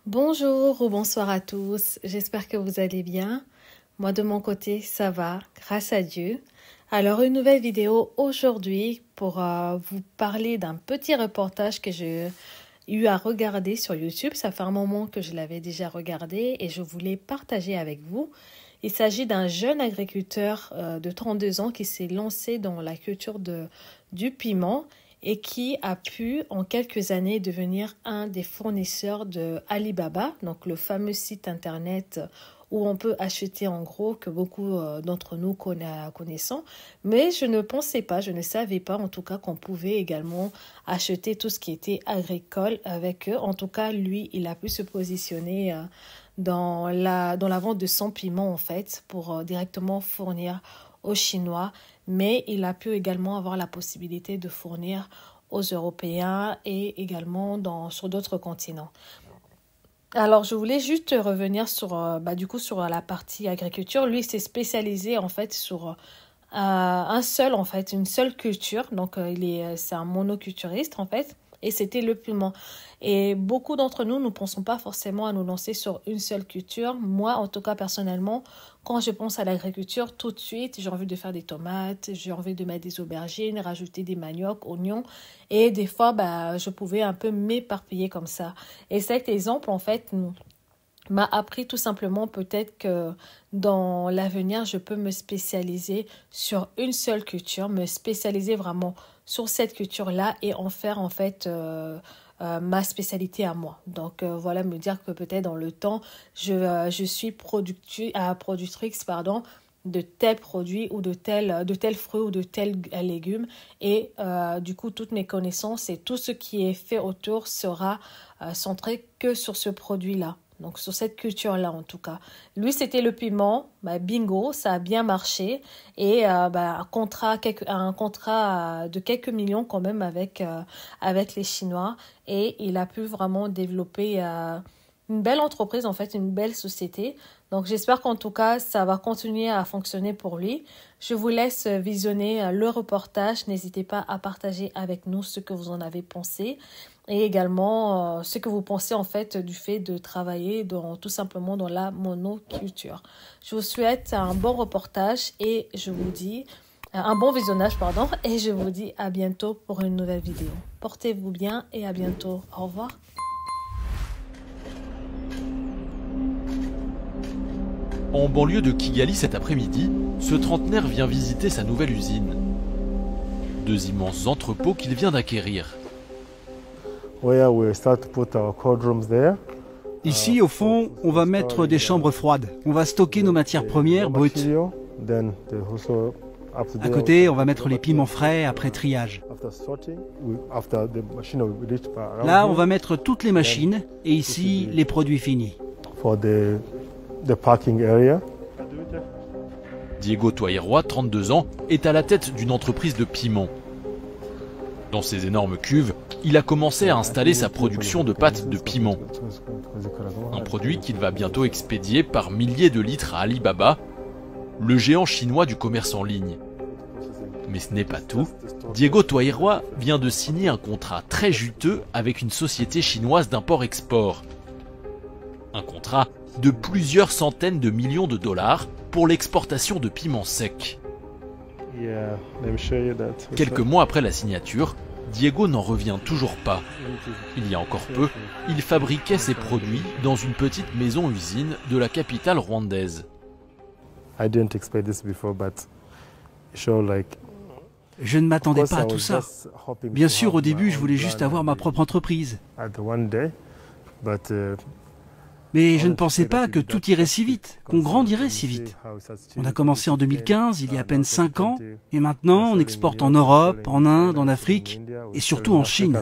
Bonjour ou bonsoir à tous, j'espère que vous allez bien. Moi de mon côté, ça va, grâce à Dieu. Alors une nouvelle vidéo aujourd'hui pour vous parler d'un petit reportage que j'ai eu à regarder sur YouTube. Ça fait un moment que je l'avais déjà regardé et je voulais partager avec vous. Il s'agit d'un jeune agriculteur de 32 ans qui s'est lancé dans la culture du piment et qui a pu en quelques années devenir un des fournisseurs de Alibaba, donc le fameux site internet où on peut acheter en gros, que beaucoup d'entre nous connaissons. Mais je ne pensais pas, je ne savais pas en tout cas qu'on pouvait également acheter tout ce qui était agricole avec eux. En tout cas, lui, il a pu se positionner dans la vente de son piment en fait pour directement fournir aux Chinois, mais il a pu également avoir la possibilité de fournir aux Européens et également sur d'autres continents. Alors, je voulais juste revenir sur, sur la partie agriculture. Lui, s'est spécialisé en fait sur une seule culture. Donc, c'est un monoculturiste en fait. Et c'était le piment. Et beaucoup d'entre nous ne pensons pas forcément à nous lancer sur une seule culture. Moi, en tout cas, personnellement, quand je pense à l'agriculture, tout de suite, j'ai envie de faire des tomates, j'ai envie de mettre des aubergines, rajouter des maniocs, oignons. Et des fois, je pouvais un peu m'éparpiller comme ça. Et cet exemple, en fait, m'a appris tout simplement peut-être que dans l'avenir, je peux me spécialiser sur une seule culture, me spécialiser vraiment sur cette culture-là et en faire en fait ma spécialité à moi. Donc voilà, me dire que peut-être dans le temps, je suis productrice de tels produits ou de tels fruits ou de tels légumes. Et du coup, toutes mes connaissances et tout ce qui est fait autour sera centré que sur ce produit-là. Donc, sur cette culture-là, en tout cas. Lui, c'était le piment. Bingo, ça a bien marché. Et un contrat de quelques millions quand même avec les Chinois. Et il a pu vraiment développer une belle entreprise, en fait, une belle société. Donc, j'espère qu'en tout cas, ça va continuer à fonctionner pour lui. Je vous laisse visionner le reportage. N'hésitez pas à partager avec nous ce que vous en avez pensé. Et également ce que vous pensez en fait du fait de travailler tout simplement dans la monoculture. Je vous souhaite un bon reportage et je vous dis un bon visionnage et je vous dis à bientôt pour une nouvelle vidéo. Portez-vous bien et à bientôt. Au revoir. En banlieue de Kigali cet après-midi, ce trentenaire vient visiter sa nouvelle usine. Deux immenses entrepôts qu'il vient d'acquérir. Ici, au fond, on va mettre des chambres froides. On va stocker nos matières premières brutes. À côté, on va mettre les piments frais après triage. Là, on va mettre toutes les machines et ici, les produits finis. Diego Toyeroa, 32 ans, est à la tête d'une entreprise de piments. Dans ces énormes cuves, il a commencé à installer sa production de pâtes de piment. Un produit qu'il va bientôt expédier par milliers de litres à Alibaba, le géant chinois du commerce en ligne. Mais ce n'est pas tout. Diego Toyeroa vient de signer un contrat très juteux avec une société chinoise d'import-export. Un contrat de plusieurs centaines de millions de dollars pour l'exportation de piments secs. Quelques mois après la signature, Diego n'en revient toujours pas. Il y a encore peu, il fabriquait ses produits dans une petite maison-usine de la capitale rwandaise. Je ne m'attendais pas à tout ça. Bien sûr, au début, je voulais juste avoir ma propre entreprise. Mais je ne pensais pas que tout irait si vite, qu'on grandirait si vite. On a commencé en 2015, il y a à peine 5 ans, et maintenant on exporte en Europe, en Inde, en Afrique, et surtout en Chine.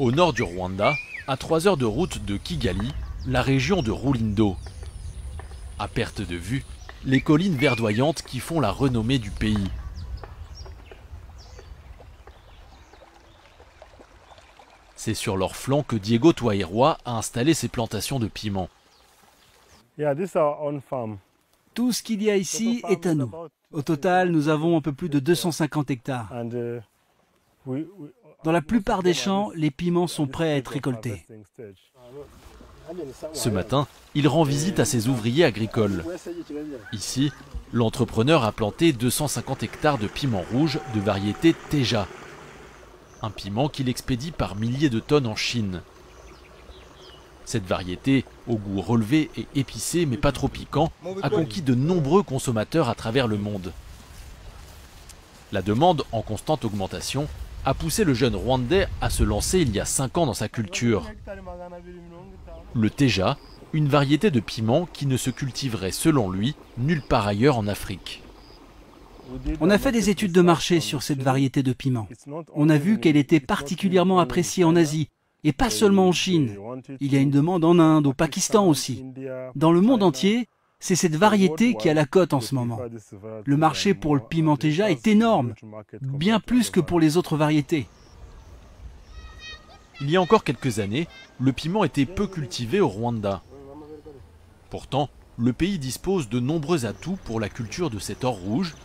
Au nord du Rwanda, à 3 heures de route de Kigali, la région de Rulindo. À perte de vue, les collines verdoyantes qui font la renommée du pays. C'est sur leur flanc que Diego Twairwa a installé ses plantations de piments. Tout ce qu'il y a ici est à nous. Au total, nous avons un peu plus de 250 hectares. Dans la plupart des champs, les piments sont prêts à être récoltés. Ce matin, il rend visite à ses ouvriers agricoles. Ici, l'entrepreneur a planté 250 hectares de piments rouges de variété Teja. Un piment qu'il expédie par milliers de tonnes en Chine. Cette variété, au goût relevé et épicé mais pas trop piquant, a conquis de nombreux consommateurs à travers le monde. La demande, en constante augmentation, a poussé le jeune Rwandais à se lancer il y a 5 ans dans sa culture. Le Teja, une variété de piment qui ne se cultiverait selon lui nulle part ailleurs en Afrique. On a fait des études de marché sur cette variété de piment. On a vu qu'elle était particulièrement appréciée en Asie, et pas seulement en Chine. Il y a une demande en Inde, au Pakistan aussi. Dans le monde entier, c'est cette variété qui a la cote en ce moment. Le marché pour le piment Teja est énorme, bien plus que pour les autres variétés. Il y a encore quelques années, le piment était peu cultivé au Rwanda. Pourtant, le pays dispose de nombreux atouts pour la culture de cet or rouge,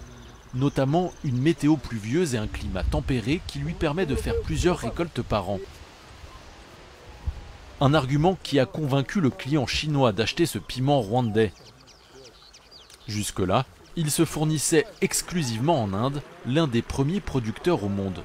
notamment une météo pluvieuse et un climat tempéré qui lui permet de faire plusieurs récoltes par an. Un argument qui a convaincu le client chinois d'acheter ce piment rwandais. Jusque-là, il se fournissait exclusivement en Inde, l'un des premiers producteurs au monde.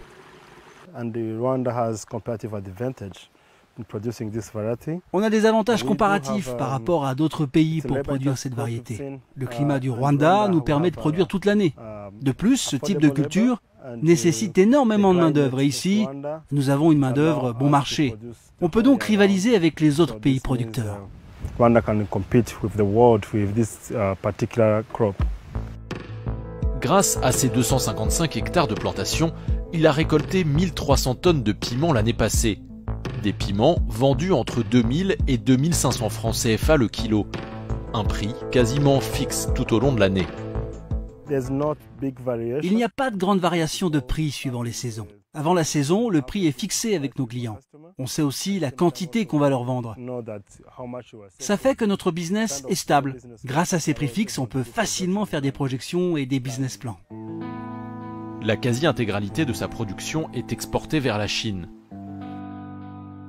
On a des avantages comparatifs par rapport à d'autres pays pour produire cette variété. Le climat du Rwanda nous permet de produire toute l'année. De plus, ce type de culture nécessite énormément de main-d'œuvre et ici, nous avons une main-d'œuvre bon marché. On peut donc rivaliser avec les autres pays producteurs. Grâce à ses 255 hectares de plantation, il a récolté 1300 tonnes de piments l'année passée. Des piments vendus entre 2000 et 2500 francs CFA le kilo. Un prix quasiment fixe tout au long de l'année. Il n'y a pas de grande variation de prix suivant les saisons. Avant la saison, le prix est fixé avec nos clients. On sait aussi la quantité qu'on va leur vendre. Ça fait que notre business est stable. Grâce à ces prix fixes, on peut facilement faire des projections et des business plans. La quasi-intégralité de sa production est exportée vers la Chine.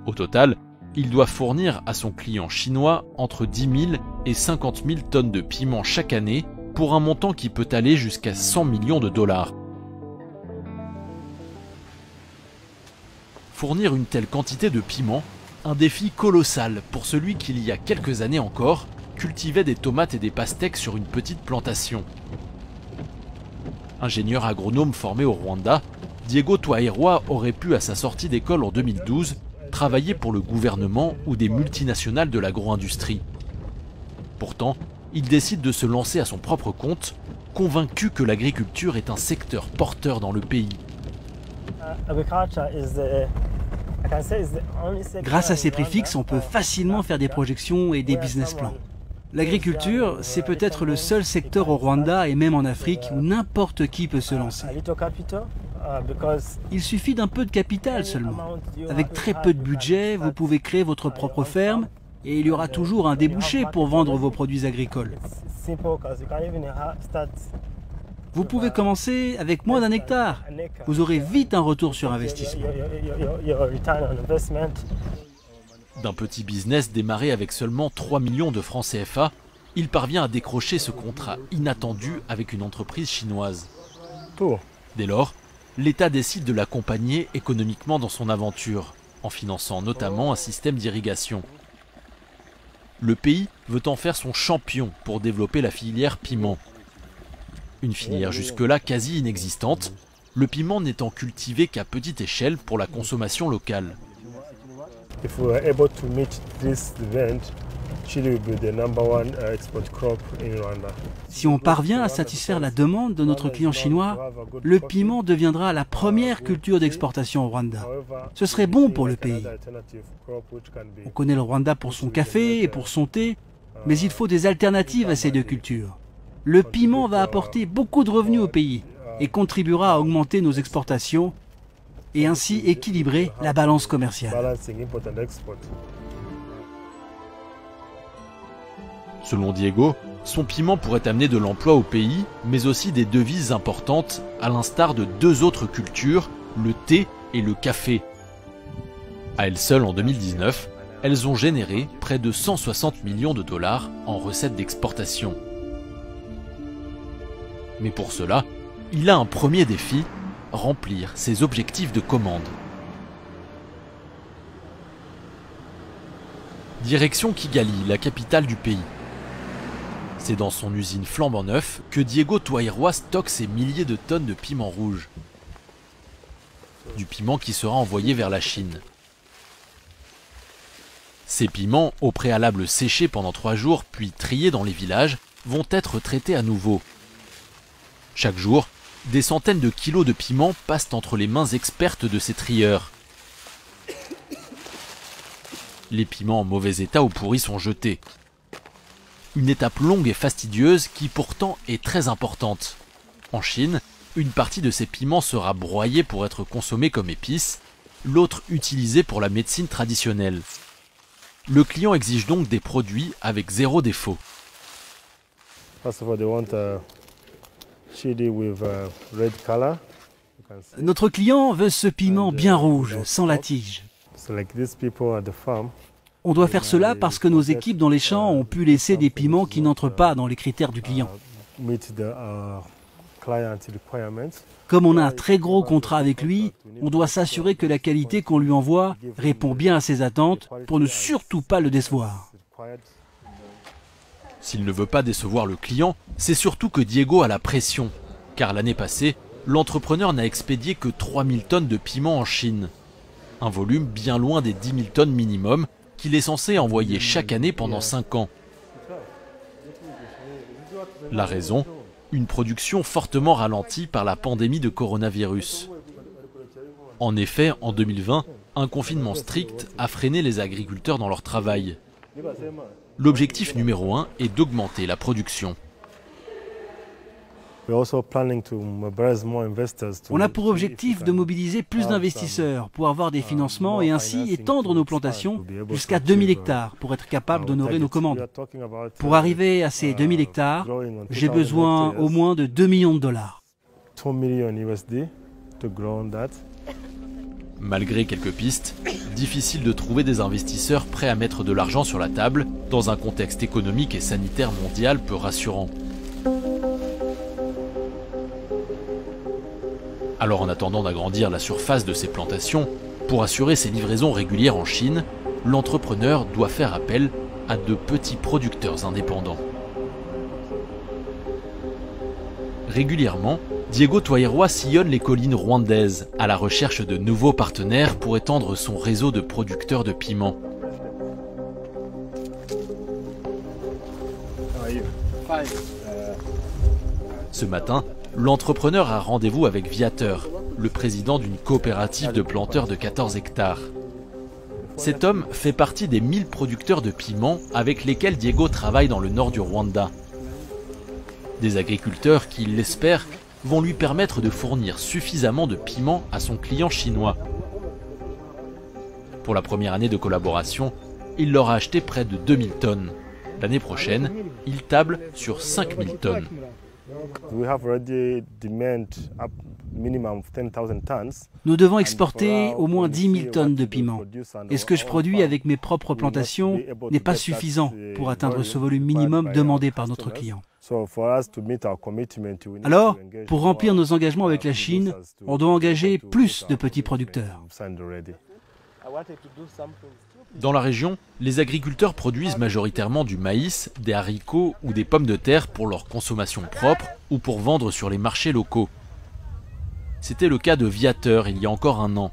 Au total, il doit fournir à son client chinois entre 10 000 et 50 000 tonnes de piments chaque année pour un montant qui peut aller jusqu'à 100 millions de dollars. Fournir une telle quantité de piments, un défi colossal pour celui qui, il y a quelques années encore, cultivait des tomates et des pastèques sur une petite plantation. Ingénieur agronome formé au Rwanda, Diego Twairwa aurait pu, à sa sortie d'école en 2012, travailler pour le gouvernement ou des multinationales de l'agro-industrie. Pourtant, il décide de se lancer à son propre compte, convaincu que l'agriculture est un secteur porteur dans le pays. Grâce à ces prix fixes, on peut facilement faire des projections et des business plans. L'agriculture, c'est peut-être le seul secteur au Rwanda et même en Afrique où n'importe qui peut se lancer. Il suffit d'un peu de capital seulement. Avec très peu de budget, vous pouvez créer votre propre ferme et il y aura toujours un débouché pour vendre vos produits agricoles. Vous pouvez commencer avec moins d'1 hectare. Vous aurez vite un retour sur investissement. D'un petit business démarré avec seulement 3 millions de francs CFA, il parvient à décrocher ce contrat inattendu avec une entreprise chinoise. Dès lors, l'État décide de l'accompagner économiquement dans son aventure, en finançant notamment un système d'irrigation. Le pays veut en faire son champion pour développer la filière piment. Une filière jusque-là quasi inexistante, le piment n'étant cultivé qu'à petite échelle pour la consommation locale. Si on parvient à satisfaire la demande de notre client chinois, le piment deviendra la première culture d'exportation au Rwanda. Ce serait bon pour le pays. On connaît le Rwanda pour son café et pour son thé, mais il faut des alternatives à ces deux cultures. Le piment va apporter beaucoup de revenus au pays et contribuera à augmenter nos exportations et ainsi équilibrer la balance commerciale. Selon Diego, son piment pourrait amener de l'emploi au pays, mais aussi des devises importantes, à l'instar de deux autres cultures, le thé et le café. À elles seules, en 2019, elles ont généré près de 160 millions de dollars en recettes d'exportation. Mais pour cela, il a un premier défi, remplir ses objectifs de commande. Direction Kigali, la capitale du pays. C'est dans son usine flambant neuf que Diego Twairwa stocke ses milliers de tonnes de piment rouge. Du piment qui sera envoyé vers la Chine. Ces piments, au préalable séchés pendant 3 jours puis triés dans les villages, vont être traités à nouveau. Chaque jour, des centaines de kilos de piments passent entre les mains expertes de ces trieurs. Les piments en mauvais état ou pourris sont jetés. Une étape longue et fastidieuse qui pourtant est très importante. En Chine, une partie de ces piments sera broyée pour être consommée comme épice, l'autre utilisée pour la médecine traditionnelle. Le client exige donc des produits avec 0 défaut. Notre client veut ce piment bien rouge, sans la tige. On doit faire cela parce que nos équipes dans les champs ont pu laisser des piments qui n'entrent pas dans les critères du client. Comme on a un très gros contrat avec lui, on doit s'assurer que la qualité qu'on lui envoie répond bien à ses attentes pour ne surtout pas le décevoir. S'il ne veut pas décevoir le client, c'est surtout que Diego a la pression. Car l'année passée, l'entrepreneur n'a expédié que 3000 tonnes de piment en Chine. Un volume bien loin des 10 000 tonnes minimum qu'il est censé envoyer chaque année pendant 5 ans. La raison ? Une production fortement ralentie par la pandémie de coronavirus. En effet, en 2020, un confinement strict a freiné les agriculteurs dans leur travail. L'objectif numéro 1 est d'augmenter la production. On a pour objectif de mobiliser plus d'investisseurs pour avoir des financements et ainsi étendre nos plantations jusqu'à 2000 hectares pour être capable d'honorer nos commandes. Pour arriver à ces 2000 hectares, j'ai besoin au moins de 2 millions de dollars. Malgré quelques pistes, difficile de trouver des investisseurs prêts à mettre de l'argent sur la table dans un contexte économique et sanitaire mondial peu rassurant. Alors en attendant d'agrandir la surface de ses plantations, pour assurer ses livraisons régulières en Chine, l'entrepreneur doit faire appel à de petits producteurs indépendants. Régulièrement, Diego Twairwa sillonne les collines rwandaises à la recherche de nouveaux partenaires pour étendre son réseau de producteurs de piments. Ce matin, l'entrepreneur a rendez-vous avec Viateur, le président d'une coopérative de planteurs de 14 hectares. Cet homme fait partie des 1000 producteurs de piments avec lesquels Diego travaille dans le nord du Rwanda. Des agriculteurs qui, il l'espère, vont lui permettre de fournir suffisamment de piments à son client chinois. Pour la première année de collaboration, il leur a acheté près de 2000 tonnes. L'année prochaine, il table sur 5000 tonnes. Nous devons exporter au moins 10 000 tonnes de piments. Et ce que je produis avec mes propres plantations n'est pas suffisant pour atteindre ce volume minimum demandé par notre client. Alors, pour remplir nos engagements avec la Chine, on doit engager plus de petits producteurs. Dans la région, les agriculteurs produisent majoritairement du maïs, des haricots ou des pommes de terre pour leur consommation propre ou pour vendre sur les marchés locaux. C'était le cas de Viateur il y a encore 1 an.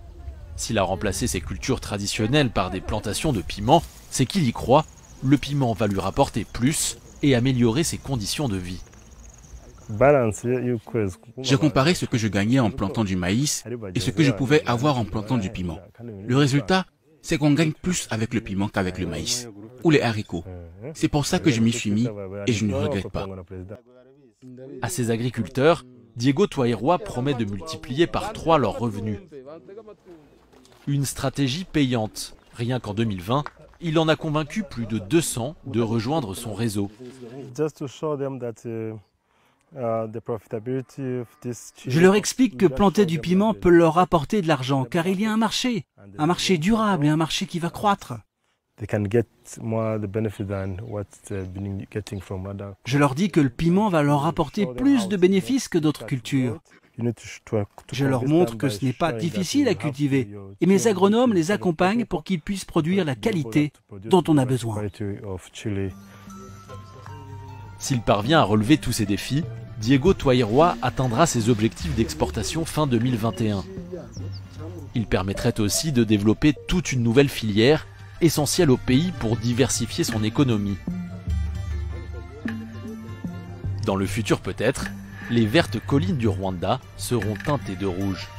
S'il a remplacé ses cultures traditionnelles par des plantations de piments, c'est qu'il y croit, le piment va lui rapporter plus et améliorer ses conditions de vie. Je comparais ce que je gagnais en plantant du maïs et ce que je pouvais avoir en plantant du piment. Le résultat, c'est qu'on gagne plus avec le piment qu'avec le maïs ou les haricots. C'est pour ça que je m'y suis mis et je ne regrette pas. À ces agriculteurs, Diego Toairoa promet de multiplier par 3 leurs revenus. Une stratégie payante. Rien qu'en 2020, il en a convaincu plus de 200 de rejoindre son réseau. Je leur explique que planter du piment peut leur apporter de l'argent, car il y a un marché durable et un marché qui va croître. Je leur dis que le piment va leur apporter plus de bénéfices que d'autres cultures. Je leur montre que ce n'est pas difficile à cultiver et mes agronomes les accompagnent pour qu'ils puissent produire la qualité dont on a besoin. S'il parvient à relever tous ces défis, Diego Toairoa atteindra ses objectifs d'exportation fin 2021. Il permettrait aussi de développer toute une nouvelle filière essentielle au pays pour diversifier son économie. Dans le futur peut-être, les vertes collines du Rwanda seront teintées de rouge.